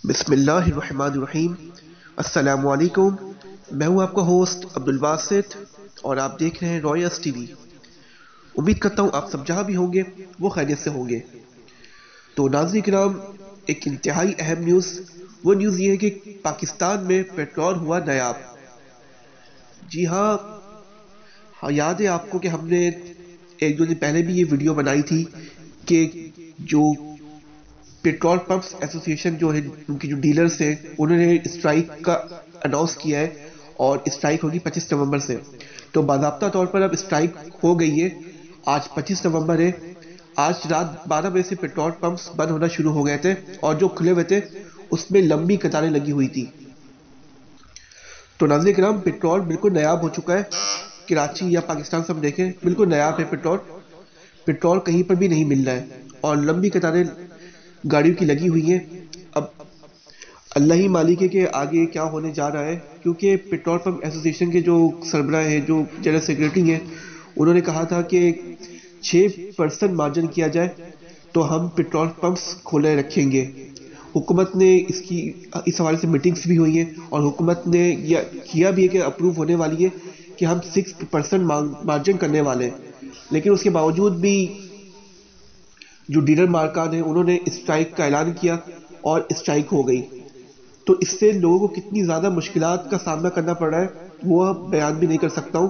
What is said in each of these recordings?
بسم اللہ الرحمن الرحیم۔ السلام علیکم، میں ہوں آپ کا ہوسٹ عبدالباسط اور آپ دیکھ رہے ہیں رائس ٹی وی۔ امید کرتا ہوں آپ سب جہاں بھی ہوں گے وہ خیریت سے ہوں گے۔ تو ناظرین کرام، ایک انتہائی اہم نیوز، وہ نیوز یہ ہے کہ پاکستان میں پیٹرول ہوا نایاب۔ جی ہاں، یاد ہے آپ کو کہ ہم نے ایک دو دن پہلے بھی یہ ویڈیو بنائی تھی کہ جو پیٹرول پمپس ایسوسی ایشن جو ہے، ان کی جو ڈیلرز ہیں، انہوں نے اسٹرائک کا اناؤنس کیا ہے اور اسٹرائک ہوگی 25 نومبر سے۔ تو باضابطہ طور پر اب اسٹرائک ہو گئی ہے۔ آج 25 نومبر ہے۔ آج رات 12 بجے سے پیٹرول پمپس بند ہونا شروع ہو گئے تھے اور جو کھلے ہوئے تھے اس میں لمبی قطاریں لگی ہوئی تھی۔ تو ناظرین کرام، پیٹرول بالکل نایاب ہو چکا ہے۔ کراچی یا پاکستان سے ہم دیکھیں، بالکل نایاب ہے پیٹرول۔ پیٹرول کہیں پر بھی نہیں مل رہا ہے اور لمبی قطاریں گاڑیوں کی لگی ہوئی ہیں۔ اب اللہ ہی مالک ہے کہ آگے کیا ہونے جا رہا ہے، کیونکہ پیٹرول پمپ ایسوسی ایشن کے جو سربراہ ہیں، جو جنرل سیکرٹری ہیں، انہوں نے کہا تھا کہ 6% مارجن کیا جائے تو ہم پیٹرول پمپس کھولے رکھیں گے۔ حکومت نے اس حوالے سے میٹنگز بھی ہوئی ہیں اور حکومت نے کیا بھی ہے کہ اپروو ہونے والی ہے کہ ہم 6% مارجن کرنے والے ہیں، لیکن اس کے باوجود بھی جو ڈیلر مارکان ہیں انہوں نے اسٹرائک کا اعلان کیا اور اسٹرائک ہو گئی۔ تو اس سے لوگوں کو کتنی زیادہ مشکلات کا سامنا کرنا پڑ رہا ہے وہ بیان بھی نہیں کر سکتا ہوں،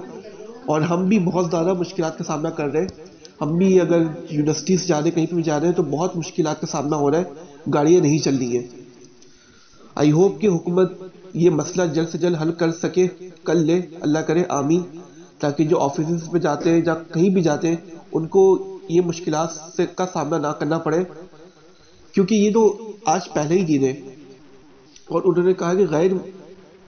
اور ہم بھی بہت زیادہ مشکلات کا سامنا کر رہے ہیں۔ ہم بھی اگر یونیورسٹی سے جا رہے ہیں، کہیں پہ بھی جا رہے ہیں، تو بہت مشکلات کا سامنا ہو رہا ہے، گاڑیاں نہیں چل رہی ہیں۔ آئی ہوپ کہ حکومت یہ مسئلہ جلد سے جلد حل کر سکے، کر لے، اللہ کرے آمین، تاکہ جو آفیسز پہ جاتے ہیں یا کہیں بھی جاتے ہیں ان کو یہ مشکلات کا سامنا نہ کرنا پڑے، کیونکہ یہ تو آج پہلے ہی دن ہے اور انہوں نے کہا کہ غیر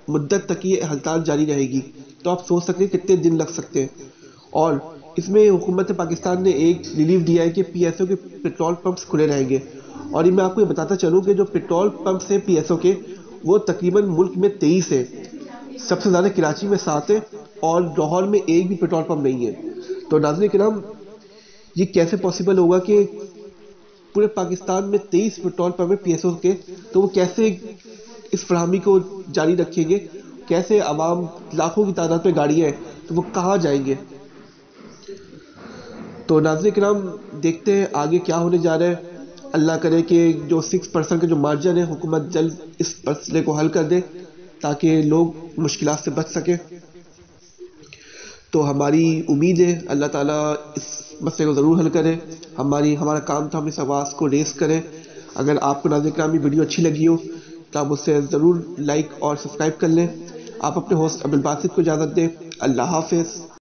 مدت تک یہ ہڑتال جاری رہے گی۔ تو آپ سوچ سکتے ہیں کتنے دن لگ سکتے ہیں۔ اور اس میں حکومت پاکستان نے ایک ریلیف دیا ہے کہ پی ایس او کے پیٹرول پمپس کھلے رہیں گے۔ اور میں آپ کو یہ بتاتا چلوں کہ جو پیٹرول پمپس ہیں پی ایس او کے، وہ تقریباً ملک میں 23 ہیں۔ سب سے زیادہ کراچی میں 7 ہیں اور لاہور میں ایک بھی پیٹرول پمپ نہیں ہے۔ تو ناظرین کرام، یہ کیسے پاسبل ہوگا کہ پورے پاکستان میں 23 پیٹرول پمپ ہیں پی ایس او کے؟ تو وہ کیسے اس فراہمی کو جاری رکھیں گے؟ کیسے عوام، لاکھوں کی تعداد میں گاڑیاں ہیں، تو وہ کہاں جائیں گے؟ تو ناظرین کرام، دیکھتے ہیں آگے کیا ہونے جا رہا ہے۔ اللہ کرے کہ جو 6% کا جو مارجن ہے، حکومت جلد اس مسئلے کو حل کر دے تاکہ لوگ مشکلات سے بچ سکیں۔ تو ہماری امید ہے اللہ تعالیٰ اس مسئلے کو ضرور حل کرے۔ ہمارا کام تھا ہم اس آواز کو ریز کریں۔ اگر آپ کو ناظرین کرام یہ ویڈیو اچھی لگی ہو تو آپ اسے ضرور لائک اور سبسکرائب کر لیں۔ آپ اپنے ہوسٹ عبدالباسط کو اجازت دیں۔ اللہ حافظ۔